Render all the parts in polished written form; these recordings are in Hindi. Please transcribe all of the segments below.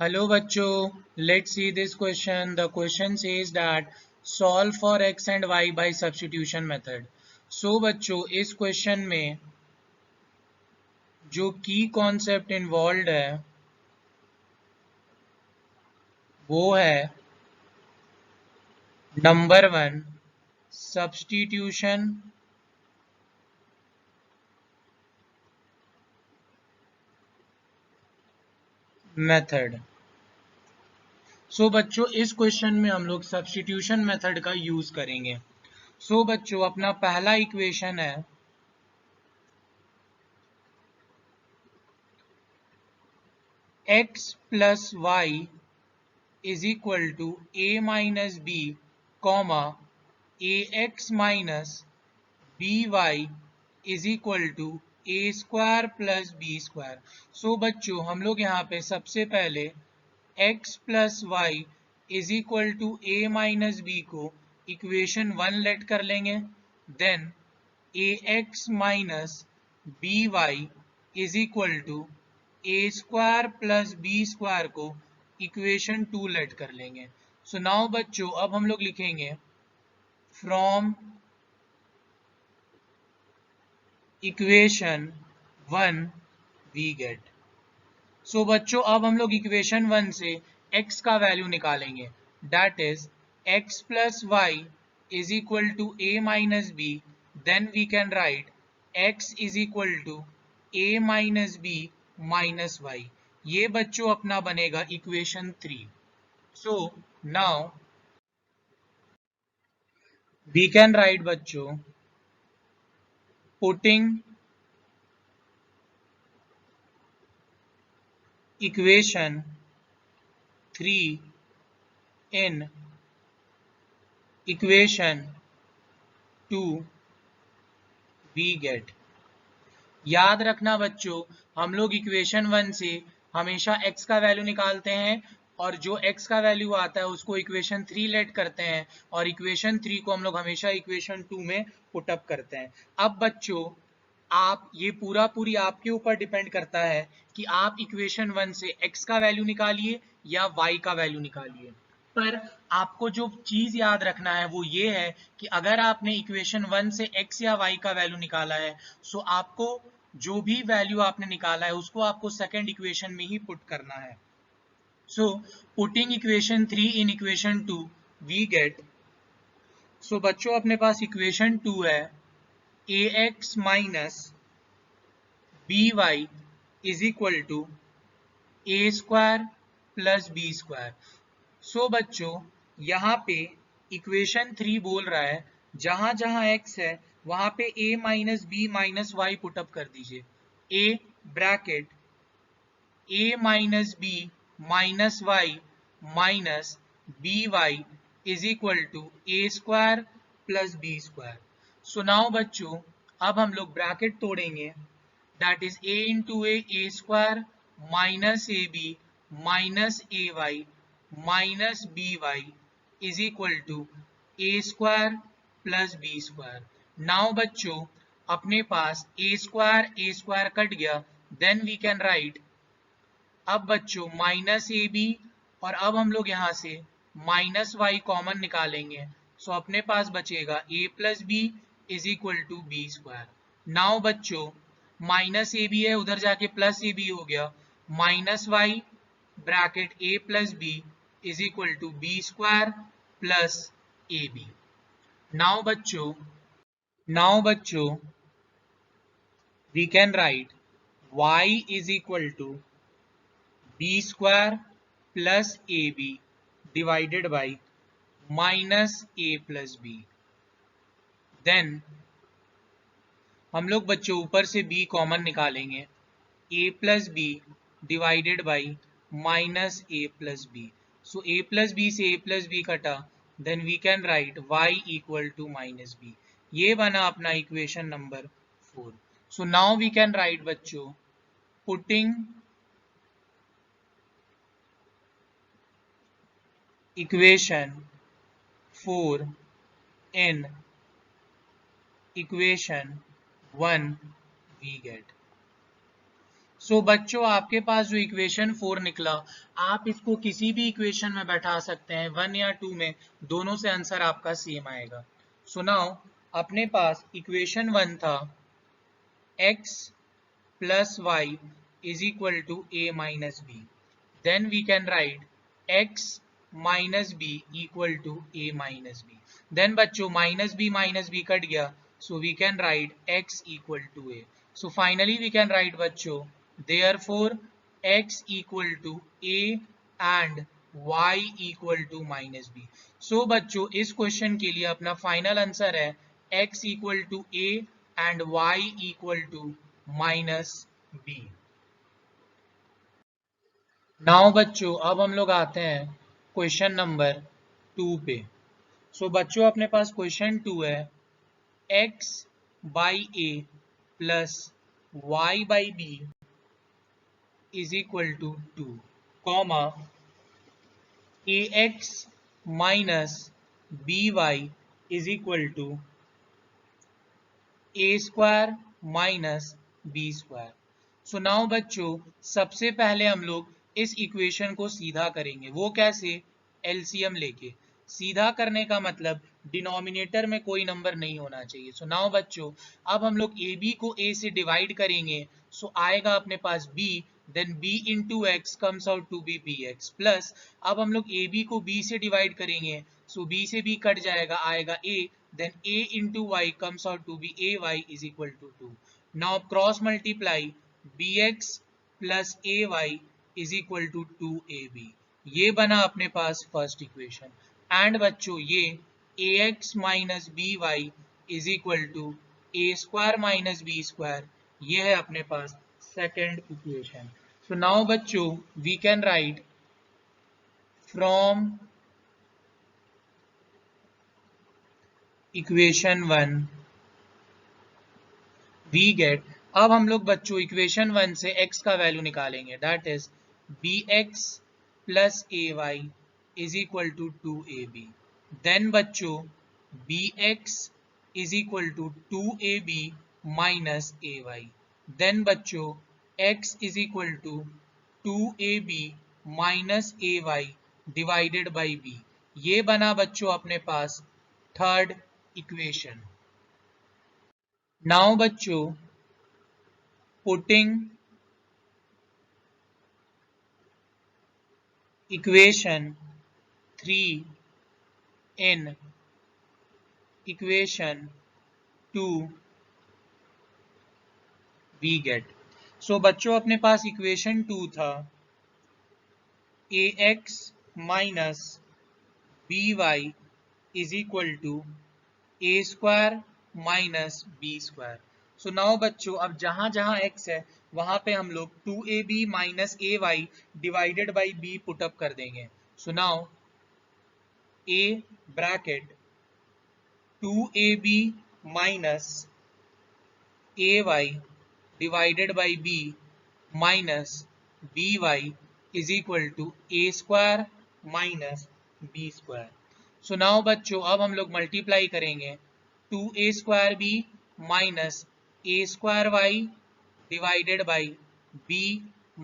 Hello बच्चों, let's see this question. The question says that solve for x and y by substitution method. So बच्चों इस क्वेश्चन में जो की कॉन्सेप्ट इन्वॉल्व है वो है नंबर 1 सब्स्टिट्यूशन मेथड। सो बच्चों इस क्वेश्चन में हम लोग सब्स्टिट्यूशन मेथड का यूज करेंगे। सो बच्चों अपना पहला इक्वेशन है x plus y is equal to a minus b comma ax minus by is equal to a square plus B square. So बच्चों हम लोग यहाँ पे सबसे पहले x plus Y is equal to a minus B को इक्वेशन 1 लेट कर लेंगे। Then ax minus B Y is equal to a square plus B square को इक्वेशन 2 लेट कर लेंगे। सो नाउ बच्चों अब हम लोग लिखेंगे from equation 1 we get. So बच्चों अब हम लोग इक्वेशन 1 से x का वैल्यू निकालेंगे। That is x plus Y is equal to a minus B. Then we can write x is equal to a minus b minus y. ये बच्चों अपना बनेगा equation 3। So now we can write बच्चों putting equation 3 in equation 2 we get। याद रखना बच्चों हम लोग इक्वेशन 1 से हमेशा x का वैल्यू निकालते हैं और जो x का वैल्यू आता है उसको इक्वेशन 3 लेट करते हैं और इक्वेशन 3 को हम लोग हमेशा इक्वेशन 2 में पुटअप करते हैं। अब बच्चों आप ये पूरी आपके ऊपर डिपेंड करता है कि आप इक्वेशन 1 से x का वैल्यू निकालिए या y का वैल्यू निकालिए। पर आपको जो चीज याद रखना है वो ये है कि अगर आपने इक्वेशन 1 से x या y का वैल्यू निकाला है सो आपको जो भी वैल्यू आपने निकाला है उसको आपको सेकंड इक्वेशन में ही पुट करना है। So putting equation 3 in equation 2 we get. So बच्चों अपने पास इक्वेशन 2 है ax minus by is equal to a square plus B square. So बच्चों यहाँ पे इक्वेशन 3 बोल रहा है जहां जहां x है वहां पे a minus b minus y put up कर दीजिए। a bracket a minus b minus y minus B Y is equal to a square plus B square. So now बच्चों अब हम लोग ब्रैकेट तोड़ेंगे। that is a into a square minus ab minus ay minus by is equal to a square plus b square। now बच्चों अपने पास a square कट गया। then we can write अब बच्चों माइनस ए बी और अब हम लोग यहाँ से माइनस वाई कॉमन निकालेंगे। सो अपने पास बचेगा a plus B is equal to B square. Now बच्चों माइनस ए बी है उधर जाके प्लस ए बी हो गया minus Y bracket a plus B is equal to B square plus A B. Now बच्चों we can write y is equal to B square plus A B divided by minus A plus B. Then हम लोग बच्चों ऊपर से b कॉमन निकालेंगे a plus B divided by minus A plus B. So a plus B से a प्लस बी कटा। Then we can write y equal to minus B. ये बना अपना equation number 4। So now we can write बच्चों putting equation 4 in equation 1 we get। So बच्चों आपके पास जो इक्वेशन 4 निकला, आप इसको किसी भी इक्वेशन में बैठा सकते हैं, 1 या 2 में, दोनों से आंसर आपका सेम आएगा। सो नाउ अपने पास इक्वेशन 1 था x plus y is equal to a minus b. Then we can write x minus b equal to a minus b. Then बच्चों minus b कट गया, so we can write x equal to a. So finally we can write बच्चों, therefore x equal to a and y equal to minus b. So बच्चों इस क्वेश्चन के लिए अपना फाइनल आंसर है x equal to a and y equal to minus b. Now बच्चों अब हम लोग आते हैं क्वेश्चन नंबर 2 पे। सो बच्चों अपने पास क्वेश्चन 2 है x by a plus y by b is equal to 2, comma a x minus B Y is equal to A square minus B square. So now बच्चों सबसे पहले हम लोग इस इक्वेशन को सीधा करेंगे। वो कैसे? एलसीएम लेके। सीधा करने का मतलब डिनोमिनेटर में कोई नंबर नहीं होना चाहिए। सो नाउ बच्चों अब हम लोग ए बी को ए से डिवाइड करेंगे, सो आएगा अपने पास b, then b into x comes out to be b x, plus अब हम लोग ए बी को b से डिवाइड करेंगे, सो b से b कट जाएगा, आएगा a, then a into y comes out to be ay is equal to 2. Now cross multiply bx plus ay is equal to 2ab. ये बना अपने पास फर्स्ट इक्वेशन। एंड बच्चों ये ax minus B Y is equal to A square minus B square, ये है अपने पास सेकेंड इक्वेशन। सो नाउ बच्चों we can write from equation 1 we get, अब हम लोग बच्चों इक्वेशन 1 से x का वैल्यू निकालेंगे, that is bx plus a y is equal to 2ab. Then बच्चों bx is equal to 2ab minus a y. Then बच्चों x is equal to 2ab minus a y divided by b. ये बना बच्चों अपने पास थर्ड इक्वेशन। नाउ बच्चों putting equation 3 in equation 2 we get, so बच्चों अपने पास इक्वेशन 2 था ax minus B Y is equal to A square minus B square. So now बच्चों अब जहां जहां x है वहां पे हम लोग 2ab minus a y divided by b put up कर देंगे। So now a bracket 2ab minus a y divided by b minus B Y is equal to A square minus B square. So now बच्चों अब हम लोग मल्टीप्लाई करेंगे 2a square B minus A square Y divided by b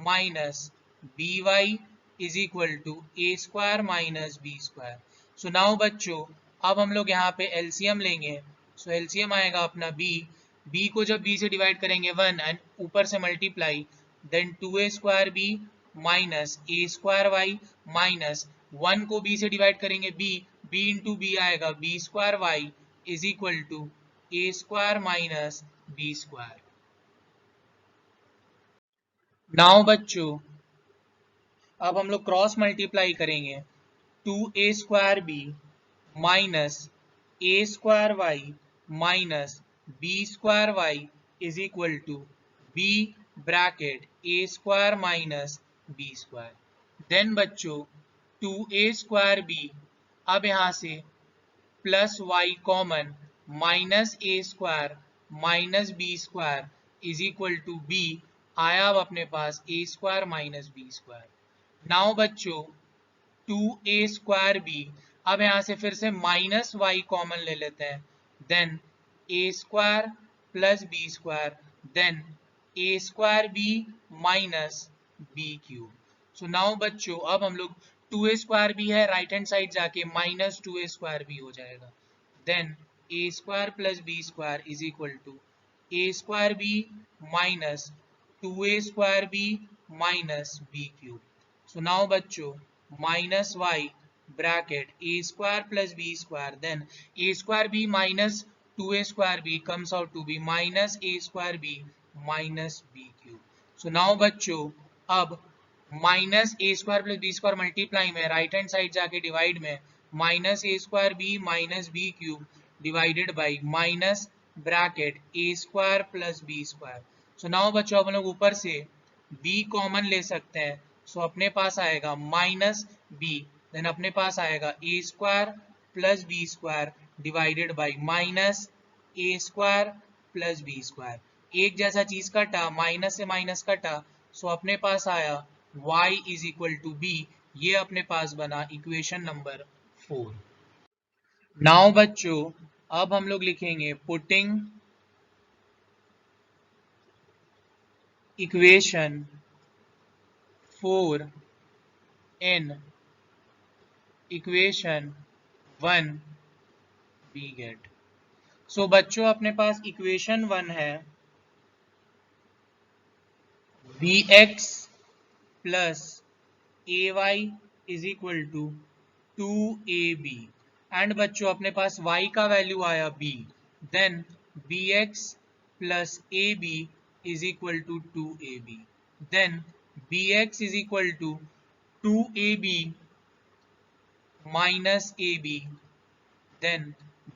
minus B Y is equal to A square minus B square. So now बच्चों अब हम लोग यहाँ पे एलसीएम लेंगे, सो एलसीएम आएगा अपना b को जब b से डिवाइड करेंगे 1 एंड ऊपर से multiply, then 2a square b minus ए स्क्वायर वाई माइनस 1 को b से डिवाइड करेंगे b इंटू बी आएगा b square Y is equal to A square minus B square. Now बच्चों अब हम लोग क्रॉस मल्टीप्लाई करेंगे 2a square B minus A square Y minus B square Y is equal to B bracket A square minus B square. Then बच्चों 2a स्क्वायर बी, अब यहाँ से plus Y common minus A square minus B square is equal to B आया अब अपने पास A square minus B square. Now बच्चों 2a स्क्वायर बी, अब यहाँ से फिर से माइनस वाई कॉमन ले लेते हैं, देन ए square plus B square, then ए square B minus B cube. So now बच्चों अब हम लोग 2a स्क्वायर बी है, राइट हैंड साइड जाके माइनस 2a स्क्वायर बी हो जाएगा। Then A square plus B square is equal to A square B minus 2a square B minus B cube. So now बच्चों minus Y bracket A square plus B square, then A square B minus 2a square b comes out to be minus a square b minus b cube. So now बच्चों अब माइनस ए square plus B square multiply में राइट हैंड साइड जाके डिवाइड में minus A square B minus B cube divided by minus bracket A square plus B square. So now बच्चों हम लोग ऊपर से b कॉमन ले सकते हैं। सो अपने पास आएगा माइनस b, देन अपने पास आएगा A square plus B square divided by minus A square plus B square. एक जैसा चीज कटा, माइनस से माइनस कटा, सो अपने पास आया y is equal to b. ये अपने पास बना इक्वेशन नंबर 4। नाउ बच्चों अब हम लोग लिखेंगे putting equation 4 in equation 1 we get. So बच्चों अपने पास इक्वेशन 1 है Vx plus ay is equal to 2ab and बच्चों अपने पास y का वैल्यू आया b, then bx plus ab is equal to 2ab, then bx is equal to 2ab minus ab, then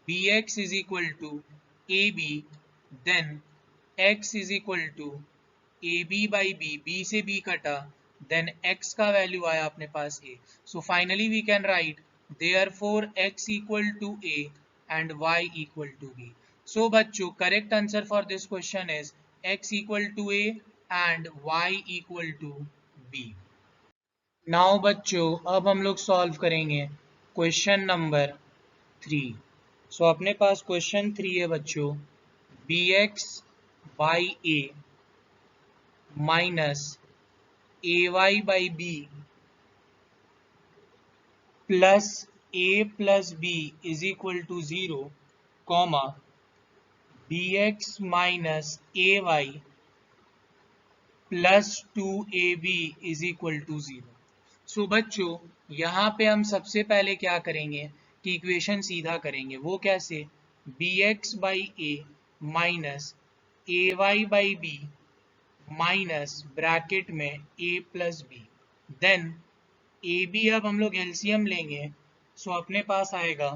bx is equal to ab, then x is equal to ab by b, b से b कटा, then x का वैल्यू आया अपने पास a. So finally we can write therefore x equal to a and y equal to b. So बच्चों correct answer for this question is x equal to a and y equal to b. Now बच्चों अब हम लोग सॉल्व करेंगे क्वेश्चन नंबर 3। सो अपने पास क्वेश्चन 3 है बच्चों bx by A minus a y by b plus a plus B is equal to 0 comma bx minus a y plus 2ab is equal to 0। So बच्चों यहाँ पे हम सबसे पहले क्या करेंगे कि इक्वेशन सीधा करेंगे। वो कैसे, bx by A minus a y by b minus bracket में a plus B, then A b अब हम लोग एलसीएम लेंगे। सो अपने पास आएगा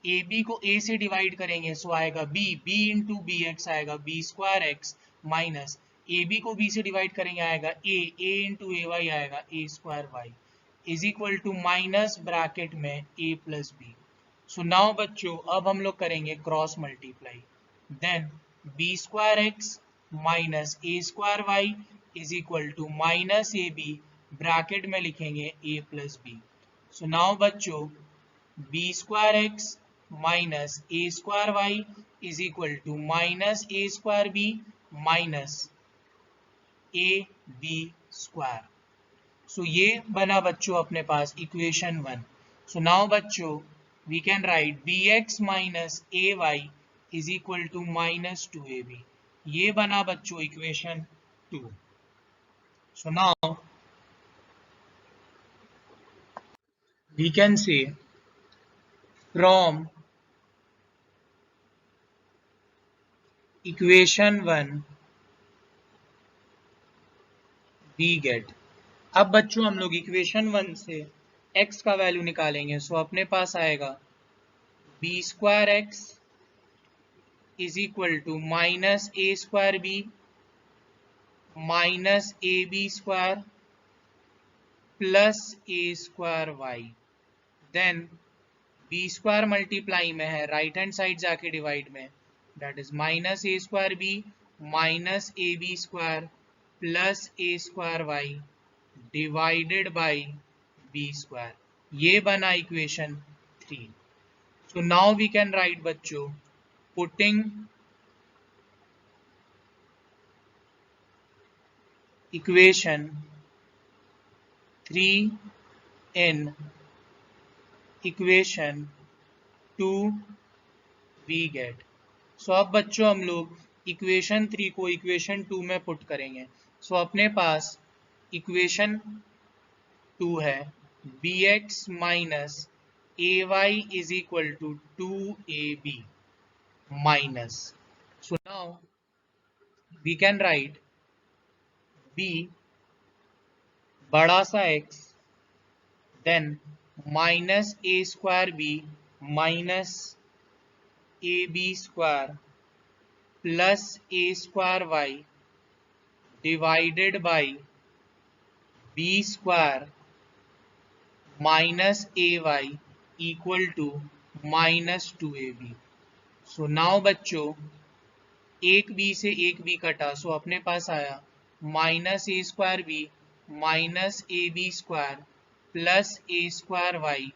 ए बी को a से डिवाइड करेंगे, सो आएगा b, b into b x आएगा b स्क्वायर एक्स माइनस ए बी को b से डिवाइड करेंगे आएगा a इंटू ए वाई आएगा a square Y is equal to minus bracket में a plus B. So now बच्चों अब हम लोग करेंगे cross multiply, then B square x minus A square Y is equal to minus A B, bracket में लिखेंगे a plus B. So now बच्चों B square x minus A square Y is equal to minus A square B minus A B square. So ये बना बच्चों अपने पास इक्वेशन 1। सो नाउ बच्चों we can write bx minus a y is equal to minus 2ab। ये बना बच्चों equation 2। So now we can say from equation 1 we get. अब बच्चों हम लोग इक्वेशन 1 से x का वैल्यू निकालेंगे। सो अपने पास आएगा B square x is equal to minus A square B minus A B square plus A square Y, then B square multiply में है, राइट हैंड साइड जाके डिवाइड में, that is minus A square B minus A B square plus A square Y divided by B square. ये बना equation 3। So now we can write बच्चों putting equation 3 in equation 2 we get. सो अब बच्चों हम लोग इक्वेशन 3 को इक्वेशन 2 में पुट करेंगे। सो अपने पास इक्वेशन 2 है b x minus a y is equal to 2ab minus. So now we can write b बड़ा सा x then minus a square b minus ab square plus a square y divided by b square minus ay equal to minus 2ab. So now बच्चों एक बी से एक बी कटा, सो अपने पास आया minus A square B minus A B square plus A square Y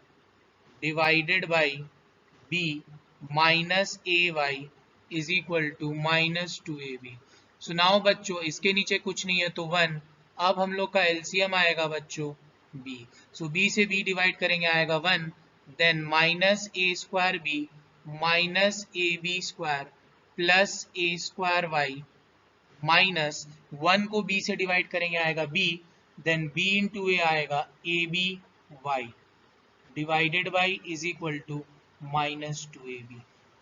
divided by b minus a y is equal to minus 2ab. So now बच्चों इसके नीचे कुछ नहीं है तो 1. अब हम लोग का एलसीएम आएगा बच्चों b. सो b से b डिवाइड करेंगे आएगा 1. Then minus A square B minus A B square plus A square Y minus 1 को b से डिवाइड करेंगे आएगा b. Then b into a आएगा a b y divided by is equal to minus 2ab.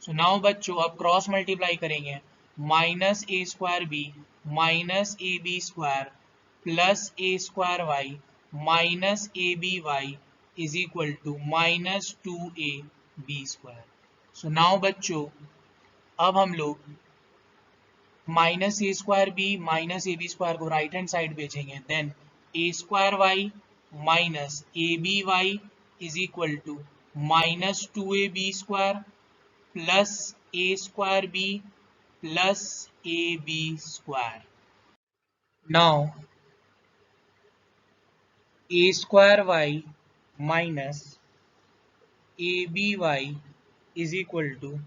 So now बच्चों अब क्रॉस मल्टीप्लाई करेंगे minus A square B minus A B square plus A square Y minus A b Y is equal to minus 2ab square. So now बच्चों अब हम लोग minus A square B minus A B square को राइट हैंड साइड भेजेंगे. Then A square Y minus A b Y is equal to minus 2ab square plus A square b plus A B square. Now a square Y minus A b Y is equal to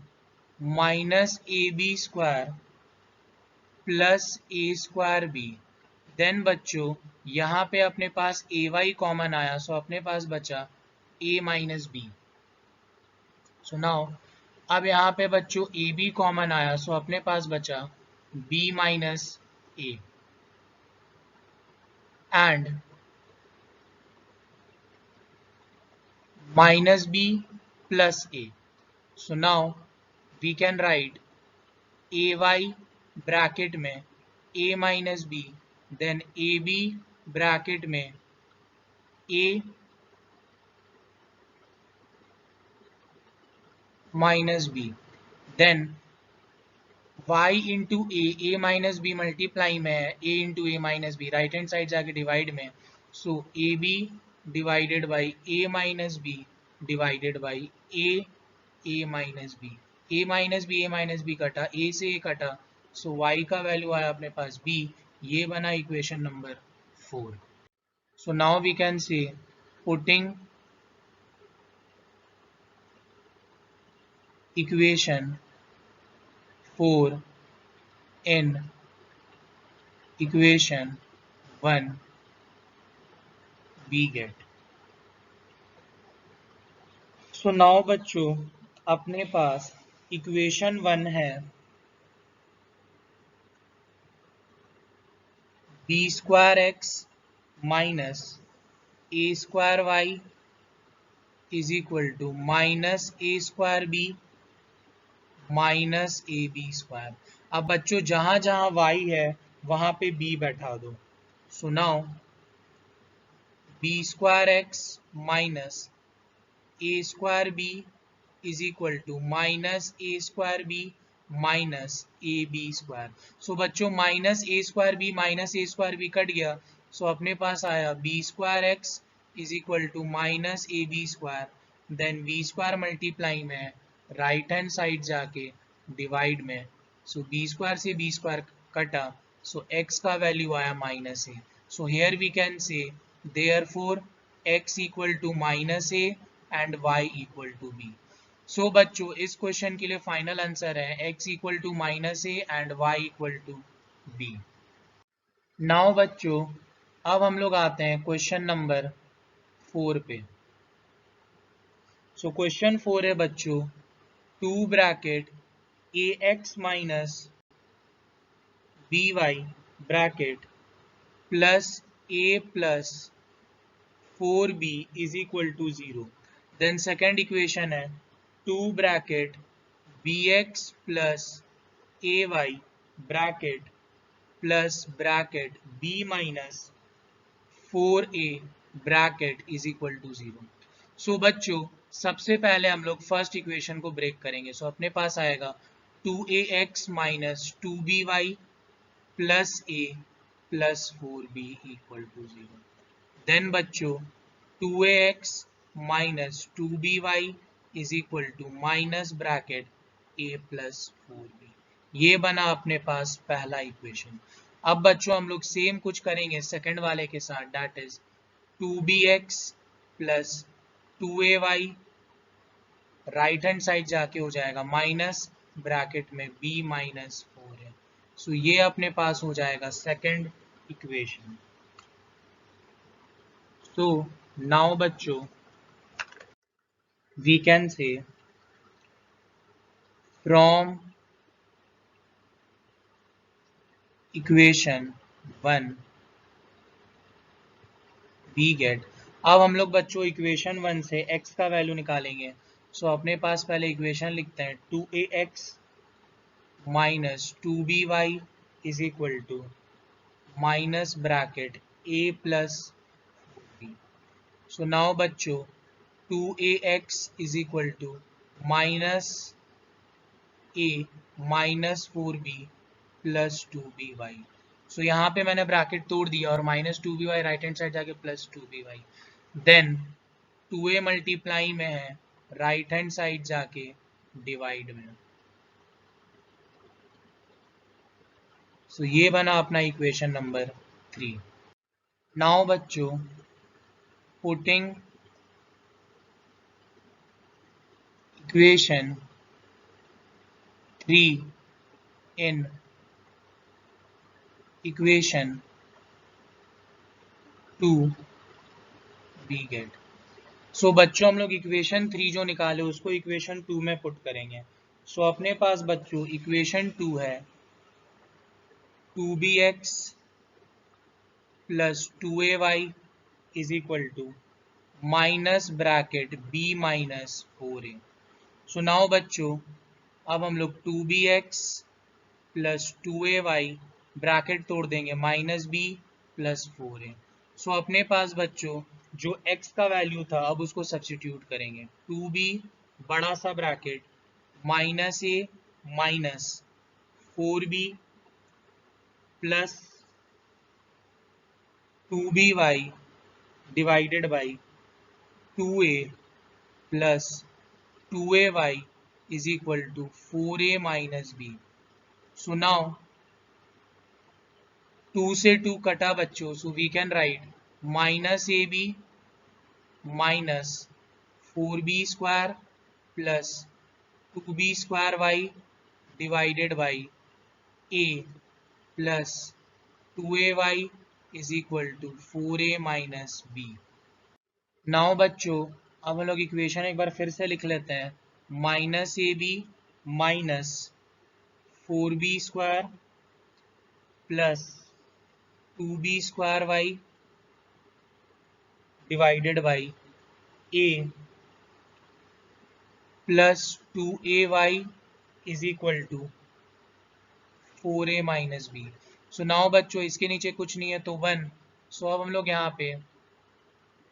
minus A B square plus A square b. Then बच्चों यहाँ पे अपने पास ए वाई कॉमन आया, सो अपने पास बचा ए माइनस बी. सो नाउ अब यहाँ पे बच्चों ए बी कॉमन आया, सो अपने पास बचा B minus A and minus B plus A. So now we can write A Y bracket में a minus B then A B bracket में a minus B then y into A minus B multiply में है a into A minus B right hand side जाके डिवाइड में. So A B divided by A minus B divided by A minus B. A minus B कटा, a से a कटा, सो y का वैल्यू आया अपने पास b. ये बना equation number 4. So now we can say putting equation 4 in equation 1 we get. So now बच्चों अपने पास इक्वेशन 1 है b square x minus A square Y is equal to minus A square B minus A B square. अब बच्चों जहां जहां y है वहां पे b बैठा दो. So now b square x minus A square b is equal to minus A square B minus A B square. So बच्चों माइनस ए स्क्वायर बी माइनस ए स्क्वायर बी कट गया, सो अपने पास आया b square x is equal to minus A B square. Then B square multiply में राइट हैंड साइड जाके डिवाइड में, सो बी स्क्वायर से बी स्क्वायर कटा, सो एक्स का वैल्यू आया minus a. So here we can say therefore x equal to minus A and y equal to b. So बच्चों इस क्वेश्चन के लिए फाइनल आंसर है x equal to minus A and y equal to b. Now बच्चों अब हम लोग आते हैं क्वेश्चन नंबर 4 पे। सो क्वेश्चन 4 है बच्चों 2 bracket ax minus by bracket plus a plus 4b is equal to 0। Then second equation है 2 bracket bx plus ay bracket plus bracket b minus 4a bracket is equal to 0। So बच्चों सबसे पहले हम लोग फर्स्ट इक्वेशन को ब्रेक करेंगे। सो अपने पास आएगा 2ax minus 2by plus a plus 4b equal to 0। Then बच्चों 2ax minus 2by is equal to minus bracket a plus 4b। ये बना अपने पास पहला इक्वेशन। अब बच्चों हम लोग सेम कुछ करेंगे सेकंड वाले के साथ, that is 2bx plus 2ay right hand side जाके हो जाएगा माइनस ब्रैकेट में b माइनस 4 है। सो ये अपने पास हो जाएगा सेकंड इक्वेशन। सो नाउ बच्चों we can say from equation 1 we get. अब हम लोग बच्चों इक्वेशन 1 से x का वैल्यू निकालेंगे। सो अपने पास पहले इक्वेशन लिखते हैं 2ax minus 2by is equal to minus bracket a plus b। So now बच्चों 2ax is equal to minus a minus 4b plus 2by। So यहाँ पे मैंने ब्रैकेट तोड़ दिया और minus 2by right hand side जाके plus 2by। Then 2a multiply में है राइट हैंड साइड जाके डिवाइड में। सो ये बना अपना इक्वेशन नंबर 3। नाउ बच्चों putting equation 3 in equation 2 we get. So बच्चों हम लोग इक्वेशन 3 जो निकाले उसको इक्वेशन 2 में पुट करेंगे। सो अपने पास बच्चों इक्वेशन 2 है 2bx plus 2ay is equal to minus bracket b minus 4a। So now बच्चों अब हम लोग 2bx प्लस 2ay ब्रैकेट तोड़ देंगे माइनस b प्लस 4a। सो अपने पास बच्चों जो x का वैल्यू था अब उसको सब्स्टिट्यूट करेंगे 2b बड़ा सा bracket minus a minus 4b plus 2by divided by 2a plus 2ay is equal to 4a minus b। So now 2 से 2 कटा बच्चों, so we can write minus A b minus 4b square plus 2b square Y divided by a plus 2ay is equal to 4a minus b। Now बच्चों अब हम लोग इक्वेशन एक बार फिर से लिख लेते हैं minus A b minus 4b square plus 2b square Y divided by a plus 2ay is equal to 4a minus b। So now बच्चों इसके नीचे कुछ नहीं है तो 1। सो अब हम लोग यहाँ पे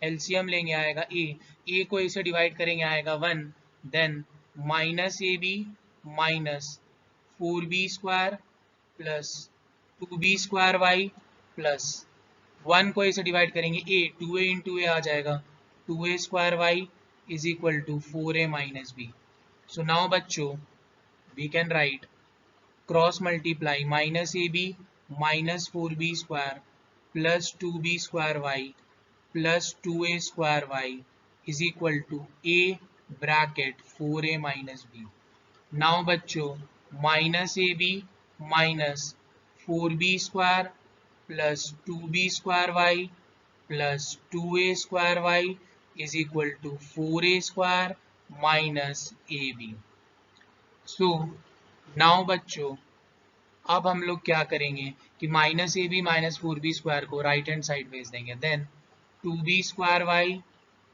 एलसीएम लेंगे, आएगा a को a से डिवाइड करेंगे आएगा 1। देन माइनस ए b minus 4b square plus 2b square y plus 1 को a से डिवाइड करेंगे a 2a इंटू a आ जाएगा 2a square Y is equal to 4a minus b। So now बच्चों we can write cross multiply minus A b minus 4b square plus 2b square y plus 2a square Y is equal to a bracket 4a minus b। Now बच्चों minus A b minus 4b square plus 2b square y plus 2a square y is equal to 4a square minus ab. So now बच्चों अब हम लोग क्या करेंगे कि माइनस ए बी माइनस 4b स्क्वायर को राइट हैंड साइड भेज देंगे. Then 2b square y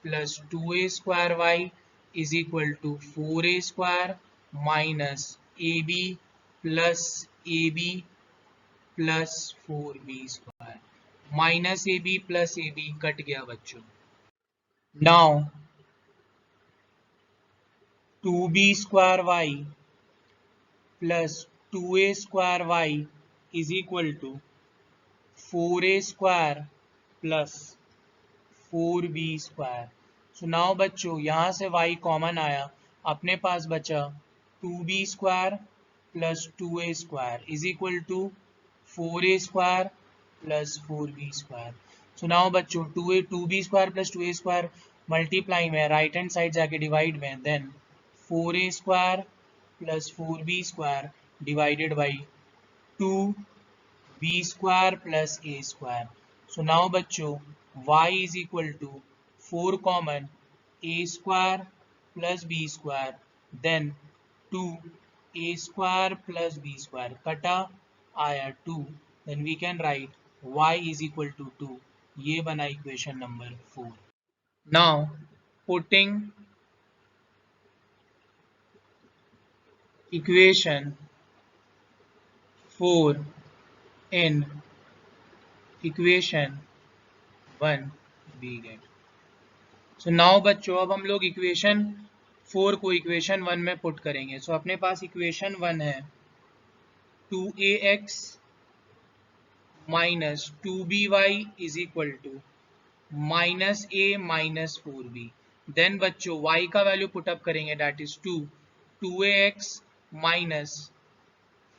plus 2a square Y is equal to 4a square minus A b plus 4b square. Minus A b cut गया बच्चों. Now 2b square y plus 2a square Y is equal to 4a square plus 4b square. So now बच्चों यहाँ से y कॉमन आया, अपने पास बचा 2b square plus 2a square is equal to 4a square plus 4b square. So now बच्चों 2b square plus 2a square multiply में राइट हैंड साइड जाके डिवाइड में. Then 4a square plus 4b square divided by 2b square plus a square. So now बच्चों y is equal to 4 common a square plus b square then 2a square plus b square कटा आया 2. Then we can write y is equal to 2. ये बना equation number 4. Now putting equation 4 in equation 1 we get. So now बच्चों अब हम लोग इक्वेशन 4 को इक्वेशन 1 में पुट करेंगे. So अपने पास इक्वेशन 1 है 2ax minus 2by is equal to minus a minus 4b. Then बच्चों y का वैल्यू पुटअप करेंगे that is 2ax minus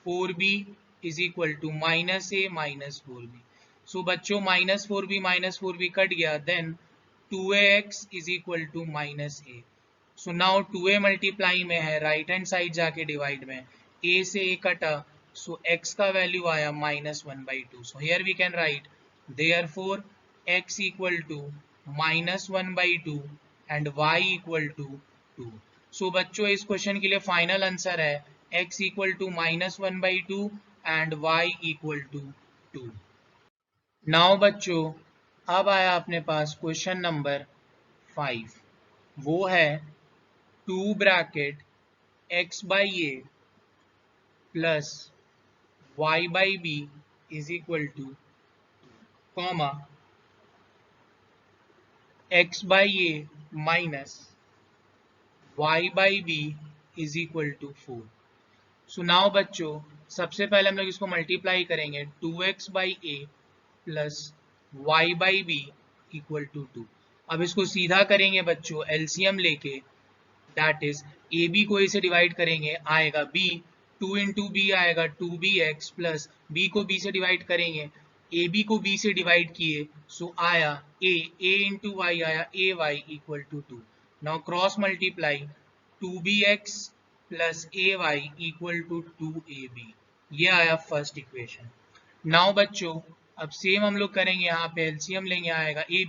4b is equal to minus a minus 4b. So बच्चों माइनस 4b कट गया. Then 2ax is equal to minus a. So now 2a multiply में है, राइट हैंड साइड जाके डिवाइड में a से a कटा. सो x का वैल्यू आया minus 1/2. So here we can write therefore x equal to minus 1/2 and y equal to 2. So बच्चों इस क्वेश्चन के लिए फाइनल आंसर है x equal to minus 1/2 and y equal to 2. Now बच्चों अब आया अपने पास क्वेश्चन नंबर 5. वो है 2 bracket x by a plus y by b is equal to comma x by A minus y by b is equal to 4. So now बच्चों सबसे पहले हम लोग इसको मल्टीप्लाई करेंगे 2x by a plus y by b equal to 2. अब इसको सीधा करेंगे बच्चों एलसीएम लेके दैट इज ए बी को ए से डिवाइड करेंगे आएगा b 2 इंटू बी आएगा 2bx प्लस b को b से डिवाइड करेंगे ए बी को b से डिवाइड किए सो आया a इंटू वाई आया a y equal to 2. Now cross multiply 2bx plus a y equal to 2ab. ये आया फर्स्ट इक्वेशन. नाउ बच्चों अब सेम हम लोग करेंगे यहाँ पे एलसीएम लेंगे आएगा ए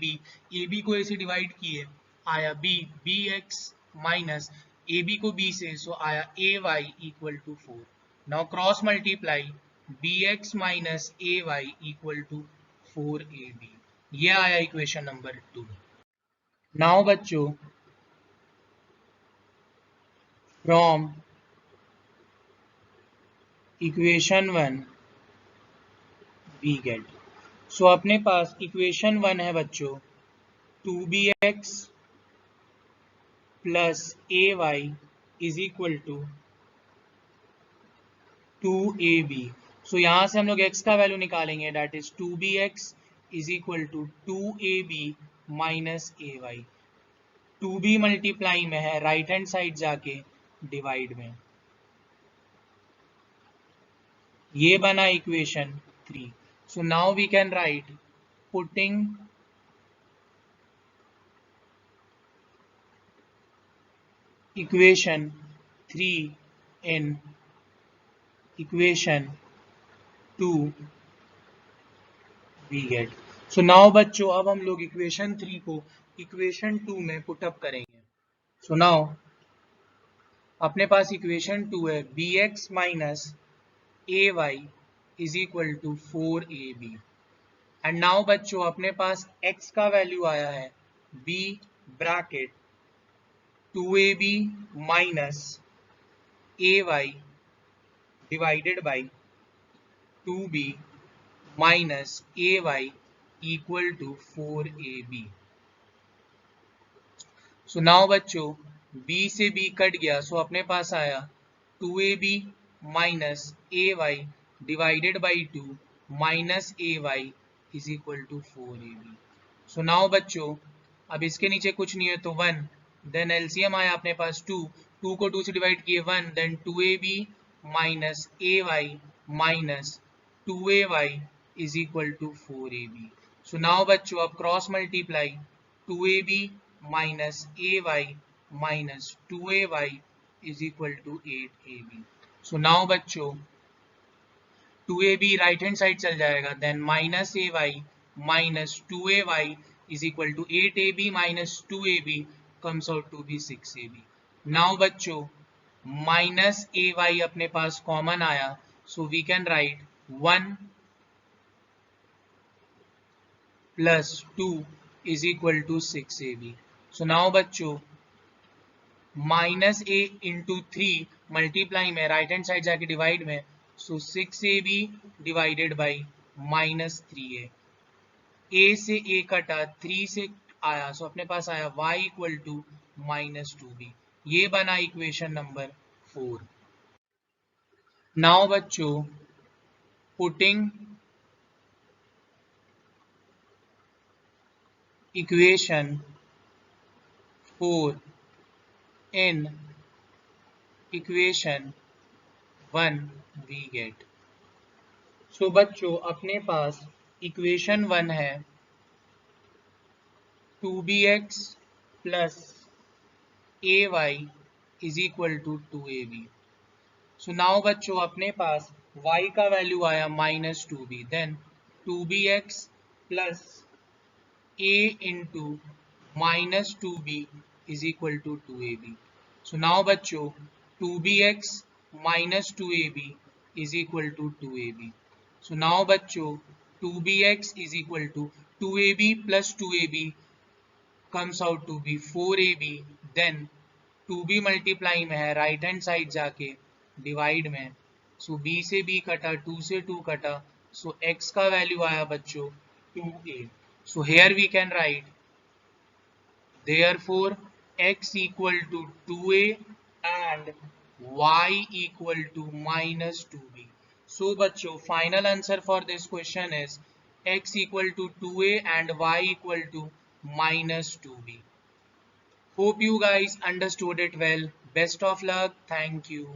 बी को ए से डिवाइड किए आया बी एक्स माइनस ए बी को बी से सो आया a y equal to 4. Now cross multiply b x minus a y equal to 4ab. ये आया इक्वेशन नंबर 2. नाउ बच्चों from equation 1 we get. So अपने पास इक्वेशन 1 है बच्चों 2bx plus a y is equal to 2ab. So यहां से हम लोग x का वैल्यू निकालेंगे that is 2bx is equal to 2ab minus a y. 2b multiply में है, राइट हैंड साइड जाके डिवाइड में. ये बना equation 3. So now we can write putting equation 3 in equation 2 we get. So now बच्चों अब हम लोग इक्वेशन 3 को इक्वेशन 2 में पुटअप करेंगे। सो नाउ अपने पास इक्वेशन 2 है b x minus a y is equal to 4ab। And now बच्चों अपने पास x का वैल्यू आया है b bracket 2ab minus a y divided by 2b minus a y equal to 4ab। So now बच्चों b से b कट गया, सो अपने पास आया 2ab minus a y divided by 2 minus a y is equal to 4ab। So now बच्चों अब इसके नीचे कुछ नहीं है तो 1, देन एलसीएम आया अपने पास 2, 2 को 2 से डिवाइड किए 1, then 2ab minus a y minus 2ay is equal to 4ab। So now बच्चों अब cross multiply 2ab minus a y minus 2ay is equal to 8ab। So now बच्चों 2ab राइट हैंड साइड चल जाएगा, then minus a y minus 2ay is equal to 8ab minus 2ab comes out to be 6ab। Now बच्चों माइनस ए वाई अपने पास कॉमन आया, so we can right 1 plus 2 is equal to 6ab। So now बच्चों माइनस ए इंटू 3 मल्टीप्लाई में राइट हैंड साइड जाके डिवाइड में, so 6ab divided by minus 3a। A से ए कटा 3 से आया, सो अपने पास आया y equal to minus 2b। ये बना इक्वेशन नंबर 4। नाउ बच्चों putting equation 4 in equation 1 we get। So बच्चों अपने पास इक्वेशन 1 है 2bx plus ay is equal to 2ab। So now बच्चों अपने पास y का वैल्यू आया minus 2b, then 2bx plus a into minus 2b is equal to 2ab। So now बच्चों 2bx minus 2ab is equal to 2ab। So now बच्चों 2bx is equal to 2ab plus 2ab comes out to be 4ab, then 2b multiply में है राइट हैंड साइड जाके डिवाइड में, सो b से b कटा 2 से 2 कटा, सो x का वैल्यू आया बच्चों 2a। So here we can write therefore x equal to 2a and y equal to minus 2b। So बच्चों final answer for this question is x equal to 2a and y equal to minus 2b। Hope you guys understood it well. Best of luck. Thank you.